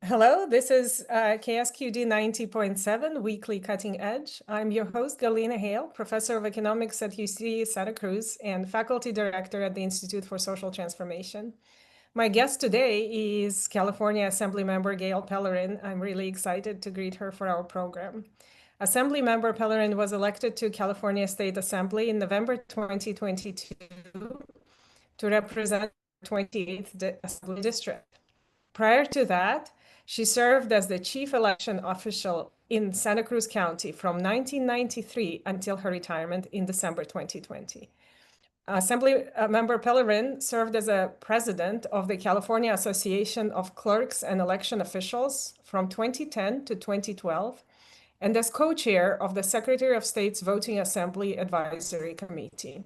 Hello, this is KSQD 90.7 Weekly Cutting Edge. I'm your host, Galina Hale, Professor of Economics at UC Santa Cruz and Faculty Director at the Institute for Social Transformation. My guest today is California Assemblymember Gail Pellerin. I'm really excited to greet her for our program. Assemblymember Pellerin was elected to California State Assembly in November 2022 to represent the 28th Assembly District. Prior to that, she served as the chief election official in Santa Cruz County from 1993 until her retirement in December 2020. Assemblymember Pellerin served as a president of the California Association of Clerks and Election Officials from 2010 to 2012, and as co-chair of the Secretary of State's Voting Assembly Advisory Committee.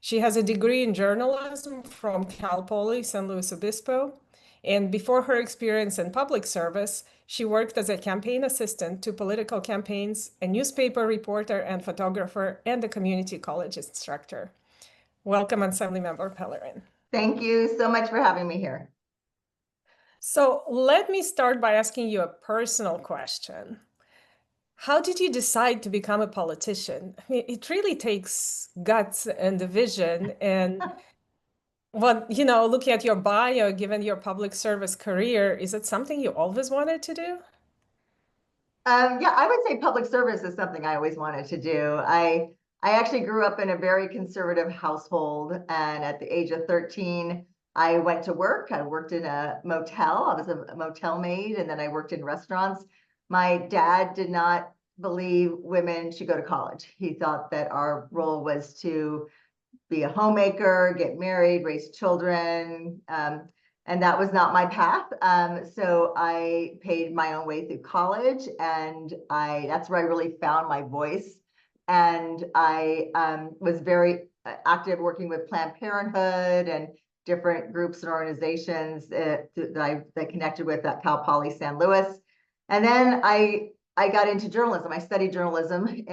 She has a degree in journalism from Cal Poly San Luis Obispo, and before her experience in public service, she worked as a campaign assistant to political campaigns, a newspaper reporter and photographer, and a community college instructor. Welcome, Assemblymember Pellerin. Thank you so much for having me here. So let me start by asking you a personal question. How did you decide to become a politician? I mean, it really takes guts and a vision. And looking at your bio, given your public service career, is it something you always wanted to do? Yeah, I would say public service is something I always wanted to do. I actually grew up in a very conservative household, and at the age of 13, I went to work. I worked in a motel. I was a motel maid, and then I worked in restaurants. My dad did not believe women should go to college. He thought that our role was to be a homemaker, get married, raise children, and that was not my path. So I paid my own way through college, and that's where I really found my voice. And I was very active working with Planned Parenthood and different groups and organizations that I connected with at Cal Poly San Luis. And then I got into journalism. I studied journalism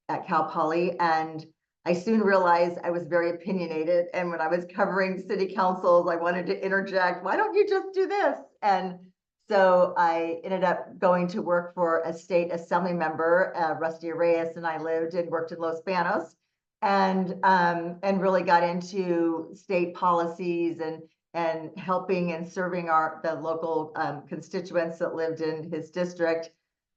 at Cal Poly, and I soon realized I was very opinionated. And when I was covering city councils, I wanted to interject, why don't you just do this? And so I ended up going to work for a state assembly member, Rusty Reyes, and I lived and worked in Los Banos, and really got into state policies and helping and serving the local constituents that lived in his district.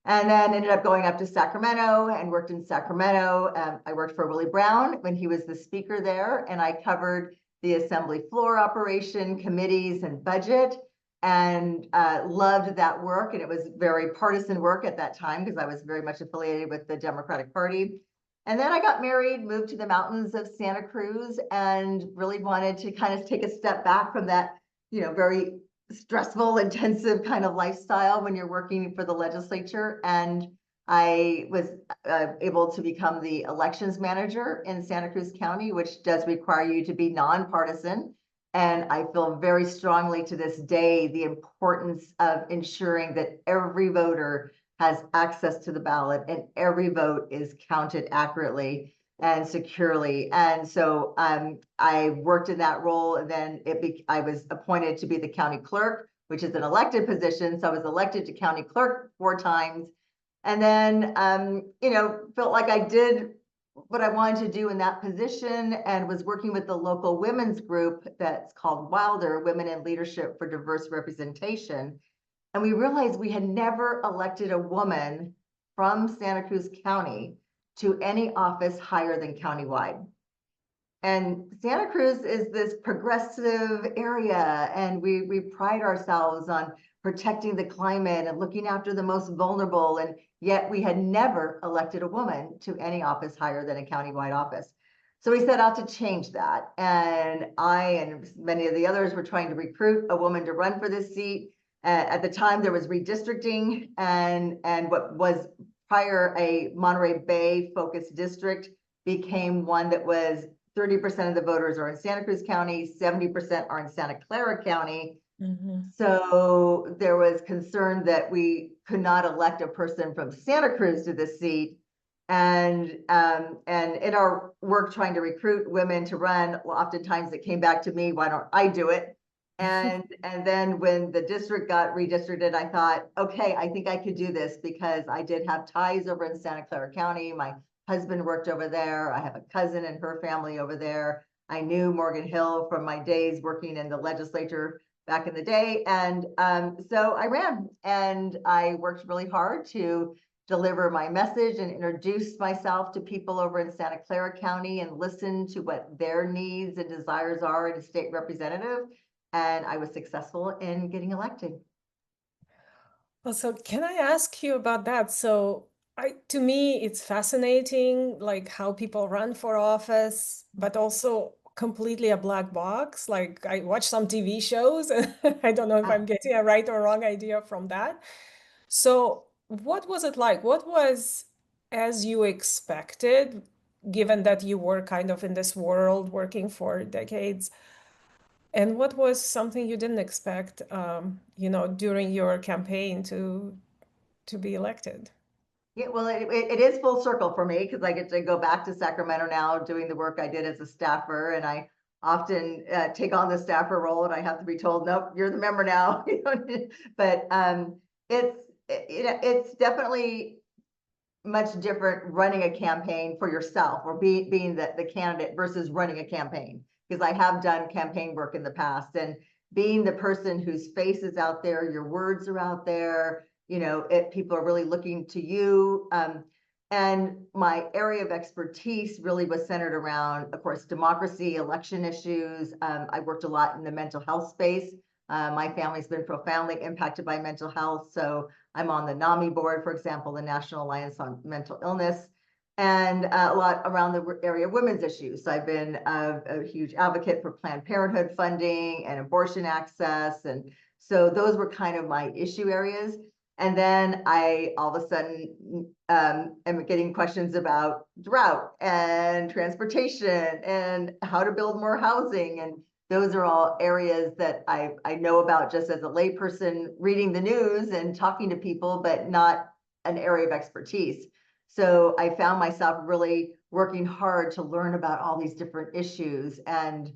And then ended up going up to Sacramento and worked in Sacramento. I worked for Willie Brown when he was the speaker there, and I covered the assembly floor operation, committees, and budget, and loved that work. And it was very partisan work at that time because I was very much affiliated with the Democratic Party. And then I got married, moved to the mountains of Santa Cruz, and really wanted to kind of take a step back from that, very stressful, intensive kind of lifestyle when you're working for the legislature. And I was able to become the elections manager in Santa Cruz County, which does require you to be nonpartisan. And I feel very strongly to this day the importance of ensuring that every voter has access to the ballot and every vote is counted accurately and securely. And so I worked in that role, and then I was appointed to be the county clerk, which is an elected position. So I was elected to county clerk 4 times, and then felt like I did what I wanted to do in that position, and was working with the local women's group that's called Wilder, Women in Leadership for Diverse Representation. And we realized we had never elected a woman from Santa Cruz County to any office higher than countywide. And Santa Cruz is this progressive area, and we pride ourselves on protecting the climate and looking after the most vulnerable, and yet we had never elected a woman to any office higher than a countywide office. So we set out to change that, and I and many of the others were trying to recruit a woman to run for this seat. At the time, there was redistricting, and what was prior a Monterey Bay focused district became one that was 30% of the voters are in Santa Cruz County, 70% are in Santa Clara County. Mm-hmm. So there was concern that we could not elect a person from Santa Cruz to the seat. And in our work trying to recruit women to run, well, oftentimes it came back to me, why don't I do it? And then when the district got redistricted, I thought, okay, I think I could do this because I did have ties over in Santa Clara County. My husband worked over there. I have a cousin and her family over there. I knew Morgan Hill from my days working in the legislature back in the day. And so I ran and I worked really hard to deliver my message and introduce myself to people over in Santa Clara County and listen to what their needs and desires are as a state representative. And I was successful in getting elected. Well, so can I ask you about that? So to me, it's fascinating, like how people run for office, but also completely a black box. Like I watch some TV shows and I don't know if I'm getting a right or wrong idea from that. So what was it like? What was as you expected, given that you were kind of in this world working for decades? And what was something you didn't expect, during your campaign to be elected? Yeah, well, it is full circle for me because I get to go back to Sacramento now doing the work I did as a staffer. And I often take on the staffer role and I have to be told, nope, you're the member now. But it's definitely much different running a campaign for yourself or being the candidate versus running a campaign. Because I have done campaign work in the past, and being the person whose face is out there, your words are out there, people are really looking to you. And my area of expertise really was centered around, of course, democracy, election issues. I worked a lot in the mental health space. My family's been profoundly impacted by mental health. So I'm on the NAMI board, for example, the National Alliance on Mental Illness, and a lot around the area of women's issues. So I've been a huge advocate for Planned Parenthood funding and abortion access. And so those were kind of my issue areas. And then I all of a sudden am getting questions about drought and transportation and how to build more housing. And those are all areas that I know about just as a layperson reading the news and talking to people, but not an area of expertise. So I found myself really working hard to learn about all these different issues. And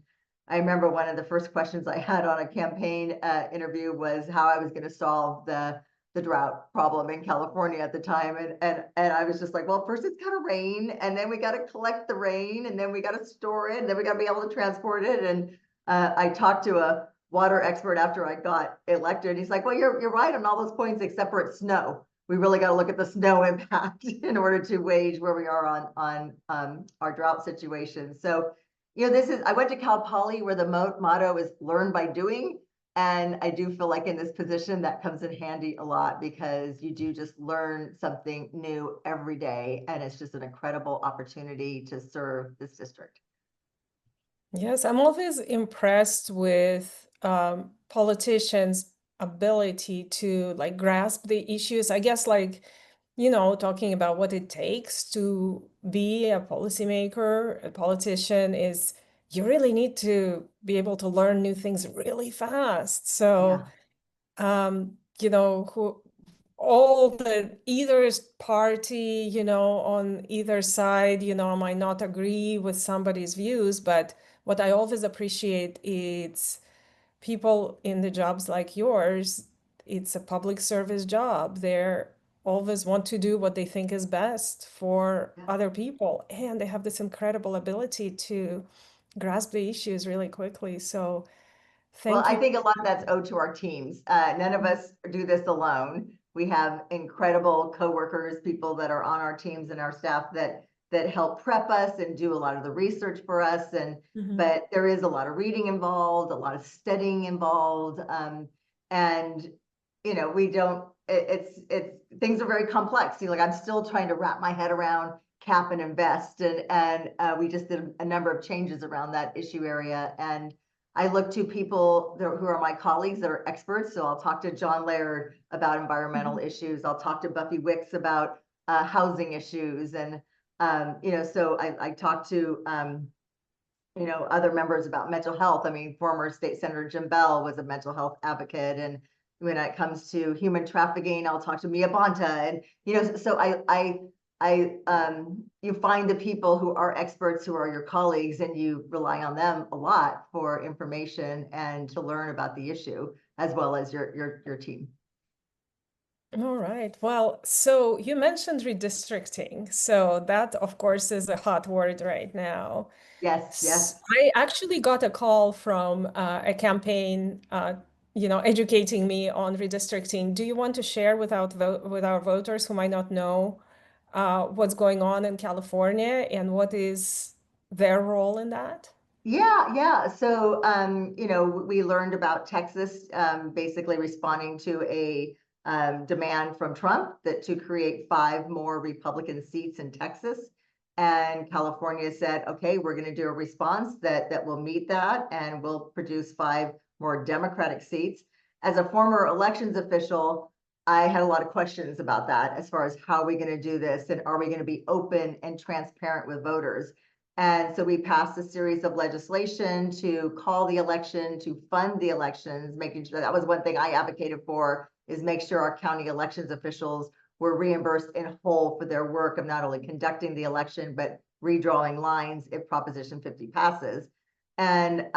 I remember one of the first questions I had on a campaign interview was how I was going to solve the drought problem in California at the time. And I was just like, well, first it's got to rain, and then we got to collect the rain, and then we got to store it, and then we got to be able to transport it. And I talked to a water expert after I got elected, and he's like, well, you're right on all those points, except for it's snow. We really got to look at the snow impact in order to gauge where we are on our drought situation. So, I went to Cal Poly where the motto is learn by doing. And I do feel like in this position that comes in handy a lot because you do just learn something new every day. And it's just an incredible opportunity to serve this district. Yes, I'm always impressed with politicians' ability to like grasp the issues. I guess talking about what it takes to be a policymaker, a politician is you really need to be able to learn new things really fast. So, who all the either party, on either side, might not agree with somebody's views, but what I always appreciate is people in the jobs like yours, it's a public service job. They're always want to do what they think is best for other people. And they have this incredible ability to grasp the issues really quickly. So Well, thank I you. think a lot of that's owed to our teams. None of us do this alone. We have incredible coworkers, people that are on our teams and our staff that help prep us and do a lot of the research for us. And but there is a lot of reading involved, a lot of studying involved, and we don't. It's things are very complex. Like I'm still trying to wrap my head around cap and invest, and we just did a number of changes around that issue area. And I look to people who are my colleagues that are experts. So I'll talk to John Laird about environmental issues. I'll talk to Buffy Wicks about housing issues. And, so I talk to, other members about mental health. I mean, former State Senator Jim Bell was a mental health advocate. And when it comes to human trafficking, I'll talk to Mia Bonta. And, so I you find the people who are experts, who are your colleagues, and you rely on them a lot for information and to learn about the issue, as well as your team. All right. Well, so you mentioned redistricting. So that, of course, is a hot word right now. Yes, yes. I actually got a call from a campaign, educating me on redistricting. Do you want to share with our voters who might not know what's going on in California and what is their role in that? Yeah, yeah. So, we learned about Texas basically responding to a demand from Trump to create 5 more Republican seats in Texas. And California said, okay, we're going to do a response that will meet that, and we'll produce 5 more Democratic seats. As a former elections official, I had a lot of questions about that, as far as how are we going to do this, and are we going to be open and transparent with voters? And so we passed a series of legislation to call the election, to fund the elections, making sure that was one thing I advocated for, is make sure our county elections officials were reimbursed in whole for their work of not only conducting the election, but redrawing lines if Proposition 50 passes. And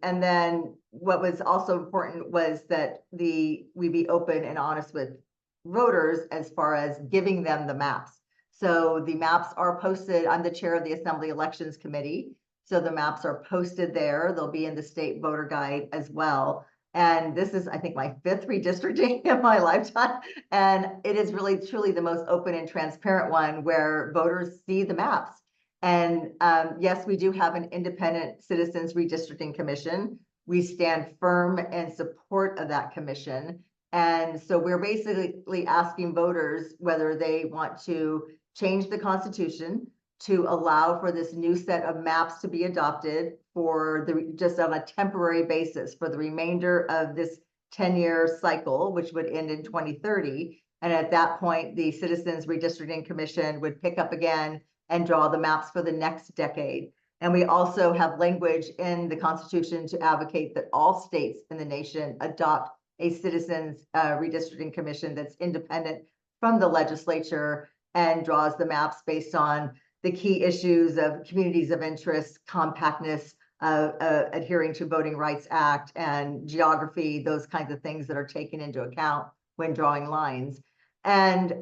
then what was also important was that we be open and honest with voters as far as giving them the maps. So the maps are posted. I'm the chair of the Assembly Elections Committee. So the maps are posted there. They'll be in the state voter guide as well. And this is, I think, my 5th redistricting in my lifetime. And it is really, truly the most open and transparent one, where voters see the maps. And yes, we do have an independent Citizens Redistricting Commission. We stand firm in support of that commission. And so we're basically asking voters whether they want to change the Constitution to allow for this new set of maps to be adopted for just on a temporary basis for the remainder of this 10-year cycle, which would end in 2030. And at that point, the Citizens Redistricting Commission would pick up again and draw the maps for the next decade. And we also have language in the Constitution to advocate that all states in the nation adopt a Citizens Redistricting Commission that's independent from the legislature and draws the maps based on the key issues of communities of interest, compactness, adhering to Voting Rights Act, and geography, those kinds of things that are taken into account when drawing lines. And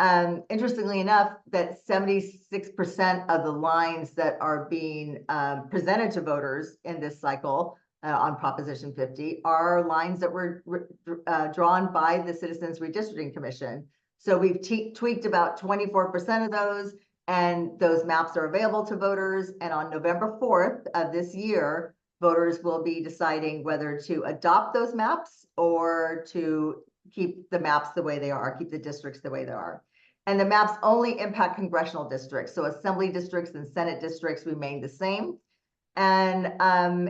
interestingly enough, that 76% of the lines that are being presented to voters in this cycle on Proposition 50 are lines that were drawn by the Citizens Redistricting Commission. So we've tweaked about 24% of those, and those maps are available to voters. And on November 4th of this year, voters will be deciding whether to adopt those maps or to keep the maps the way they are, keep the districts the way they are. And the maps only impact congressional districts. So assembly districts and Senate districts remain the same. And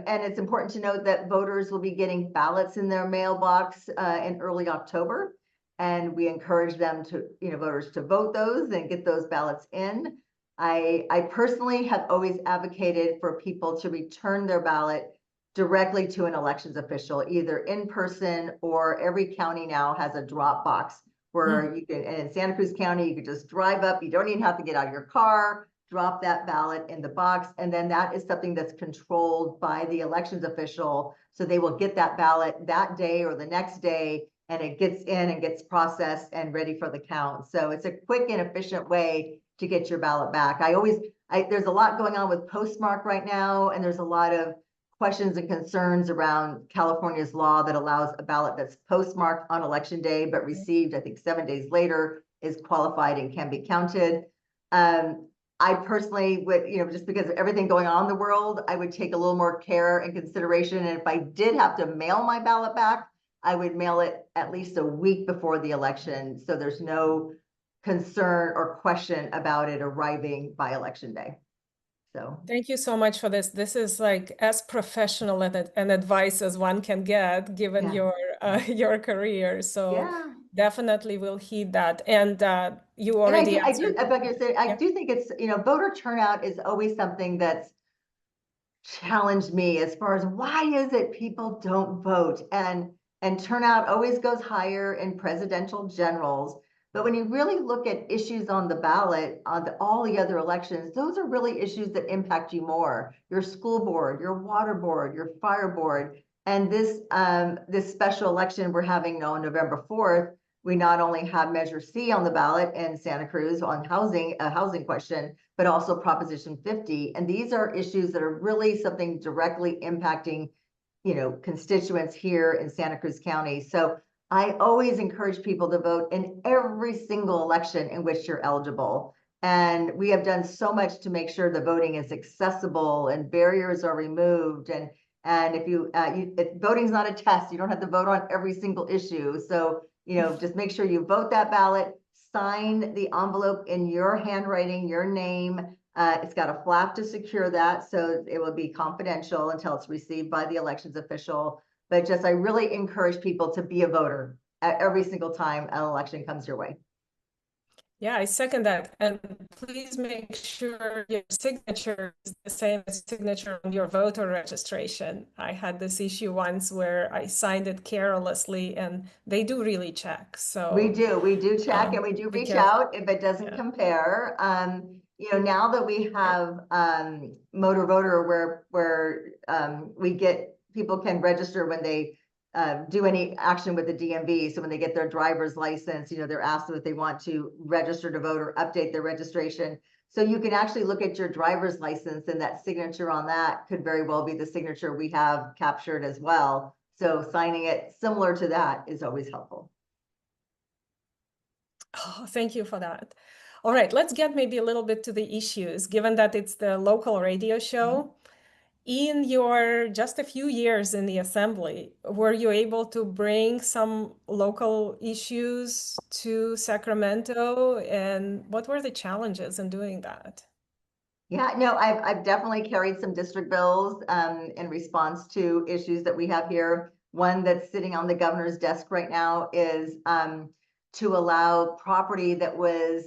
it's important to note that voters will be getting ballots in their mailbox in early October. And we encourage them to, voters to vote those and get those ballots in. I personally have always advocated for people to return their ballot directly to an elections official, either in person, or every county now has a drop box where you can, and in Santa Cruz County, you could just drive up. You don't even have to get out of your car, drop that ballot in the box. And then that is something that's controlled by the elections official. So they will get that ballot that day or the next day, and it gets in and gets processed and ready for the count. So it's a quick and efficient way to get your ballot back. There's a lot going on with postmark right now, and there's a lot of questions and concerns around California's law that allows a ballot that's postmarked on election day, but received, I think, 7 days later, is qualified and can be counted. I personally would, just because of everything going on in the world, I would take a little more care and consideration. And if I did have to mail my ballot back, I would mail it at least a week before the election, so there's no concern or question about it arriving by election day. So thank you so much for this. This is like as professional an advice as one can get, given your career. So definitely will heed that. And you already answered. I do think it's, voter turnout is always something that's challenged me as far as why is it people don't vote, and turnout always goes higher in presidential generals. But when you really look at issues on the ballot, on all the other elections, those are really issues that impact you more. Your school board, your water board, your fire board. And this special election we're having on November 4th, we not only have Measure C on the ballot in Santa Cruz on housing, a housing question, but also Proposition 50. And these are issues that are really something directly impacting, constituents here in Santa Cruz County. So I always encourage people to vote in every single election in which you're eligible. And we have done so much to make sure the voting is accessible and barriers are removed. And if voting's not a test, you don't have to vote on every single issue. So, just make sure you vote that ballot, sign the envelope in your handwriting, your name. It's got a flap to secure that, so it will be confidential until it's received by the elections official. But I really encourage people to be a voter at every single time an election comes your way. Yeah, I second that. And please make sure your signature is the same as signature on your voter registration. I had this issue once where I signed it carelessly, and they do really check. So we do check, and we do reach out if it doesn't compare. Now that we have Motor Voter where we get people can register when they do any action with the DMV. So when they get their driver's license, they're asked if they want to register to vote or update their registration. So you can actually look at your driver's license, and that signature on that could very well be the signature we have captured as well. So signing it similar to that is always helpful. Oh, thank you for that. All right, let's get maybe a little bit to the issues, given that it's the local radio show. In your just a few years in the Assembly, were you able to bring some local issues to Sacramento? And what were the challenges in doing that? Yeah, no, I've definitely carried some district bills in response to issues that we have here. One that's sitting on the governor's desk right now is to allow property that was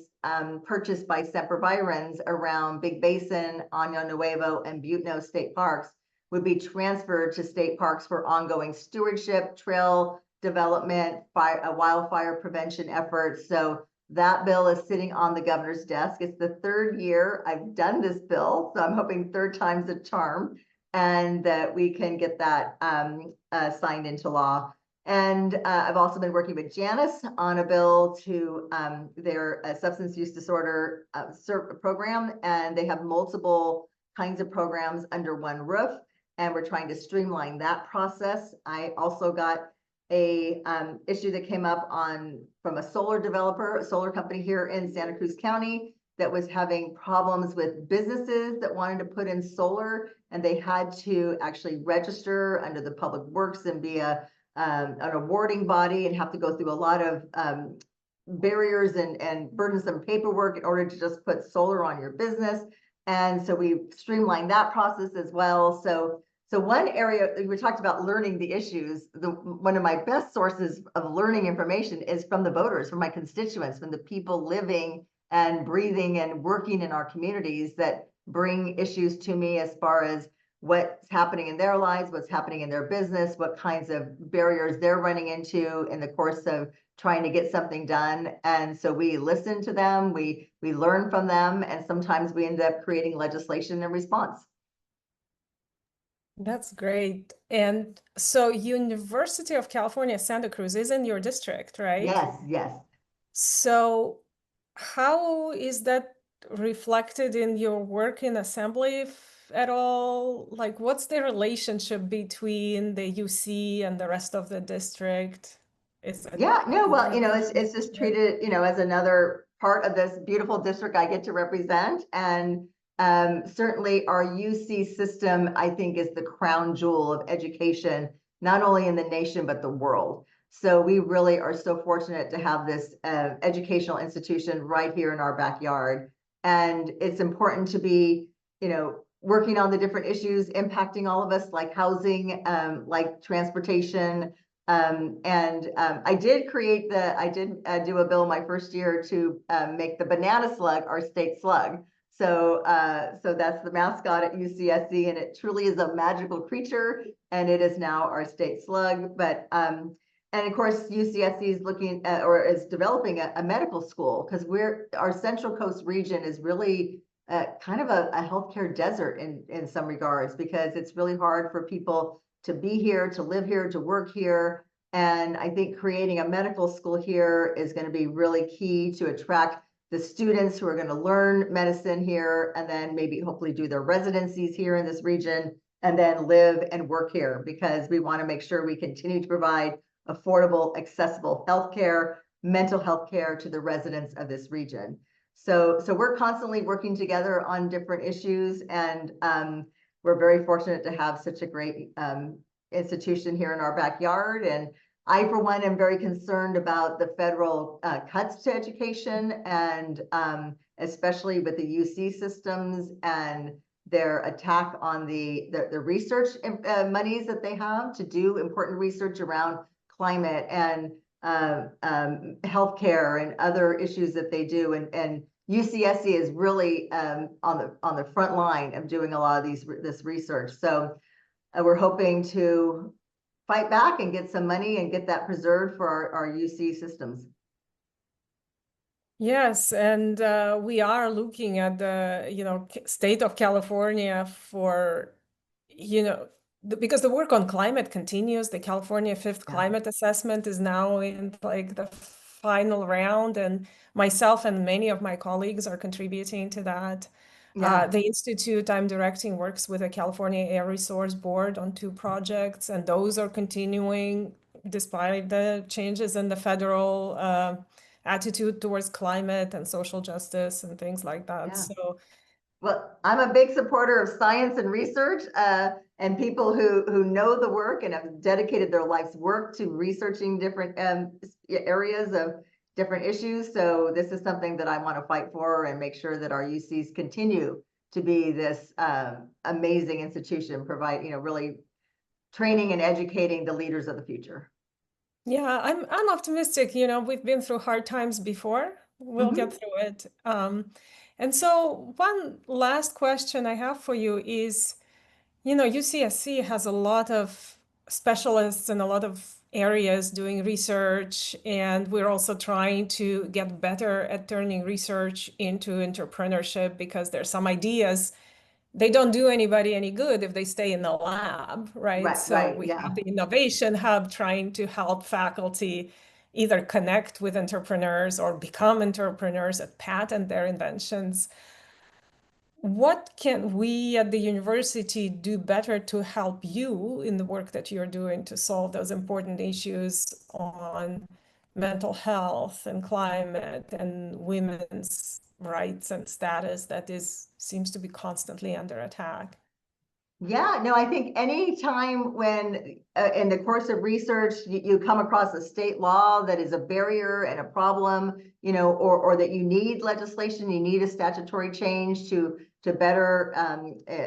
purchased by Semper Virens around Big Basin, Año Nuevo, and Butno state parks would be transferred to state parks for ongoing stewardship, trail development, wildfire prevention efforts. So that bill is sitting on the governor's desk. It's the third year I've done this bill, so I'm hoping third time's a charm, and that we can get that signed into law. And I've also been working with Janice on a bill to their substance use disorder program, and they have multiple kinds of programs under one roof, and we're trying to streamline that process. I also got a issue that came up from a solar developer, a solar company here in Santa Cruz County that was having problems with businesses that wanted to put in solar, and they had to actually register under the Public Works and be an awarding body and have to go through a lot of barriers and burdensome paperwork in order to just put solar on your business. And so we streamlined that process as well. So one area we talked about learning the issues, one of my best sources of learning information is from the voters, from my constituents, from the people living and breathing and working in our communities that bring issues to me as far as what's happening in their lives, what's happening in their business, what kinds of barriers they're running into in the course of trying to get something done. And so we listen to them, we learn from them, and sometimes we end up creating legislation in response. That's great. And so University of California, Santa Cruz is in your district, right? Yes, yes. So how is that reflected in your work in Assembly at all? Like, what's the relationship between the UC and the rest of the district? Yeah, no, well, it's just treated, as another part of this beautiful district I get to represent. And certainly our UC system, I think, is the crown jewel of education, not only in the nation, but the world. So we really are so fortunate to have this educational institution right here in our backyard. And it's important to be, working on the different issues impacting all of us, like housing, like transportation. I did do a bill my first year to make the banana slug our state slug. So that's the mascot at UCSC, and it truly is a magical creature, and it is now our state slug. But And of course, UCSC is looking at, or is developing a medical school, because our Central Coast region is really kind of a healthcare desert in some regards, because it's really hard for people to be here, to live here, to work here. And I think creating a medical school here is going to be really key to attract the students who are going to learn medicine here, and then maybe hopefully do their residencies here in this region, and then live and work here, because we want to make sure we continue to provide affordable, accessible healthcare, mental health care to the residents of this region. So we're constantly working together on different issues, and we're very fortunate to have such a great institution here in our backyard. And I, for one, am very concerned about the federal cuts to education, and especially with the UC systems and their attack on the research monies that they have to do important research around climate and healthcare and other issues that they do. And UCSC is really on the front line of doing a lot of this research. So we're hoping to fight back and get some money and get that preserved for our UC systems. Yes, and we are looking at the state of California for because the work on climate continues. The California Fifth Climate Assessment is now in like the final round, and myself and many of my colleagues are contributing to that. The institute I'm directing works with the California Air Resource Board on 2 projects, and those are continuing despite the changes in the federal attitude towards climate and social justice and things like that. So, well, I'm a big supporter of science and research, and people who know the work and have dedicated their life's work to researching different areas of different issues. So this is something that I want to fight for and make sure that our UCs continue to be this amazing institution, provide, really training and educating the leaders of the future. Yeah, I'm optimistic. We've been through hard times before. We'll get through it. And so one last question I have for you is, UCSC has a lot of specialists in a lot of areas doing research, and we're also trying to get better at turning research into entrepreneurship, because there's some ideas they don't do anybody any good if they stay in the lab, right? So we have the Innovation Hub trying to help faculty either connect with entrepreneurs or become entrepreneurs and patent their inventions. What can we at the university do better to help you in the work that you're doing to solve those important issues on mental health and climate and women's rights and status that seems to be constantly under attack? Yeah, no, I think any time when in the course of research you come across a state law that is a barrier and a problem, or that you need legislation, you need a statutory change to better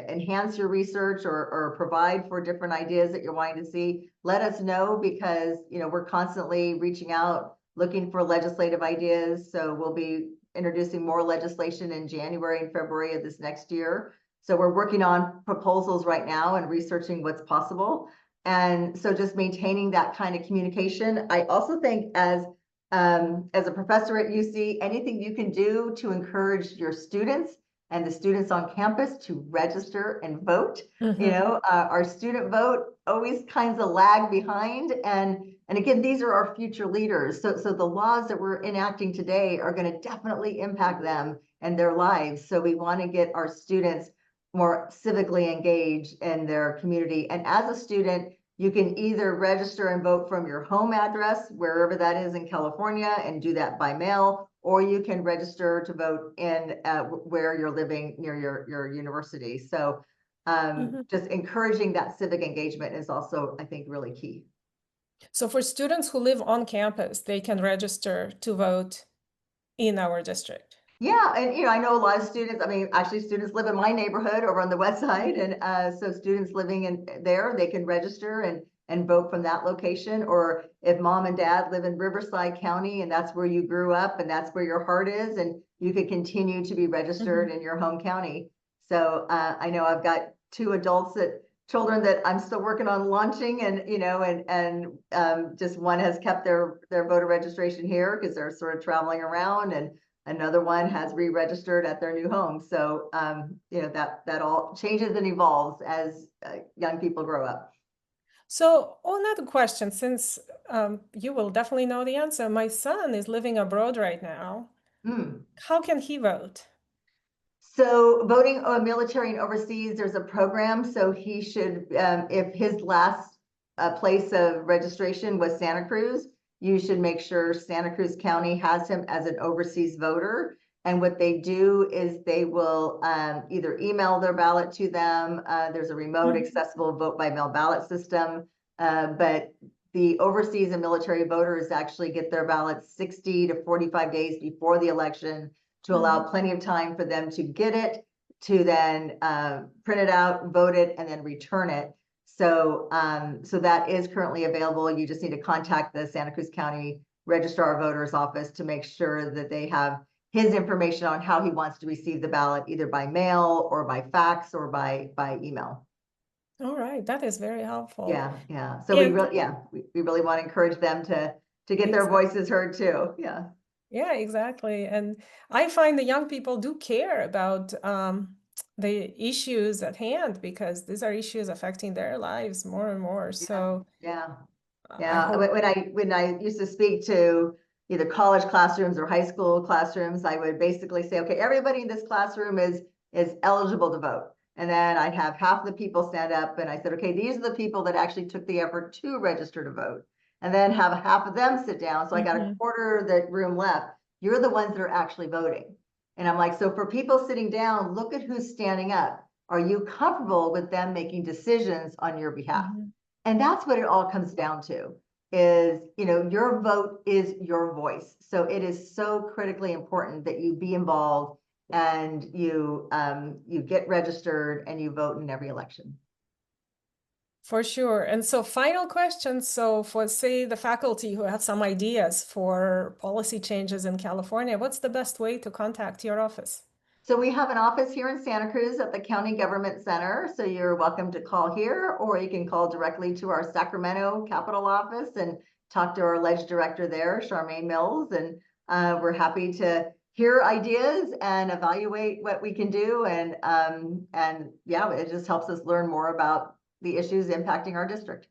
enhance your research or provide for different ideas that you're wanting to see, let us know, because we're constantly reaching out, looking for legislative ideas. So we'll be introducing more legislation in January and February of this next year. So we're working on proposals right now and researching what's possible. And so just maintaining that kind of communication. I also think as a professor at UC, anything you can do to encourage your students and the students on campus to register and vote. Our student vote always kinds of lag behind. And again, these are our future leaders. So the laws that we're enacting today are going to definitely impact them and their lives. So we want to get our students more civically engaged in their community. And as a student, you can either register and vote from your home address, wherever that is in California, and do that by mail, or you can register to vote in where you're living near your university. So just encouraging that civic engagement is also, I think, really key. So for students who live on campus, they can register to vote in our district. Yeah, and I know a lot of students, actually students live in my neighborhood over on the west side, and so students living in there, they can register and vote from that location. Or if mom and dad live in Riverside County and that's where you grew up and that's where your heart is, and you could continue to be registered in your home county. So I know I've got 2 adults that children that I'm still working on launching, and just one has kept their voter registration here because they're sort of traveling around, and another one has re-registered at their new home. So that all changes and evolves as young people grow up. So another question, since you will definitely know the answer. My son is living abroad right now. How can he vote? So voting military and overseas, there's a program. So he should, if his last place of registration was Santa Cruz, you should make sure Santa Cruz County has him as an overseas voter. And what they do is they will either email their ballot to them. There's a remote accessible vote by mail ballot system. But the overseas and military voters actually get their ballots 60 to 45 days before the election to allow plenty of time for them to get it, to then print it out, vote it, and then return it. So that is currently available. You just need to contact the Santa Cruz County Registrar of Voters office to make sure that they have his information on how he wants to receive the ballot, either by mail or by fax or by email. All right, that is very helpful. Yeah. So we really want to encourage them to get their voices heard too. Yeah. Yeah, exactly. And I find the young people do care about the issues at hand, because these are issues affecting their lives more and more. So yeah. hope... When I used to speak to either college classrooms or high school classrooms, I would basically say, okay, everybody in this classroom is eligible to vote. And then I'd have half the people stand up, and I said, okay, these are the people that actually took the effort to register to vote. And then have half of them sit down. So I got a quarter of the room left. You're the ones that are actually voting. And I'm like, so for people sitting down, look at who's standing up. Are you comfortable with them making decisions on your behalf? And that's what it all comes down to, is, your vote is your voice. So it is so critically important that you be involved and you get registered and you vote in every election. For sure. And so final question. So for, say, the faculty who have some ideas for policy changes in California, what's the best way to contact your office? So we have an office here in Santa Cruz at the County Government Center. So you're welcome to call here, or you can call directly to our Sacramento Capitol office and talk to our alleged director there, Charmaine Mills. And we're happy to hear ideas and evaluate what we can do. And yeah, it just helps us learn more about the issues impacting our district.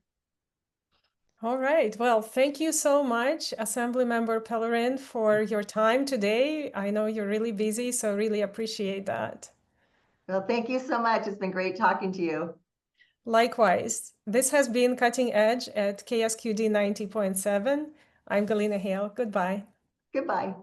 All right. Well, thank you so much, Assemblymember Pellerin, for your time today. I know you're really busy, so really appreciate that. Well, thank you so much. It's been great talking to you. Likewise. This has been Cutting Edge at KSQD 90.7. I'm Galina Hale. Goodbye. Goodbye.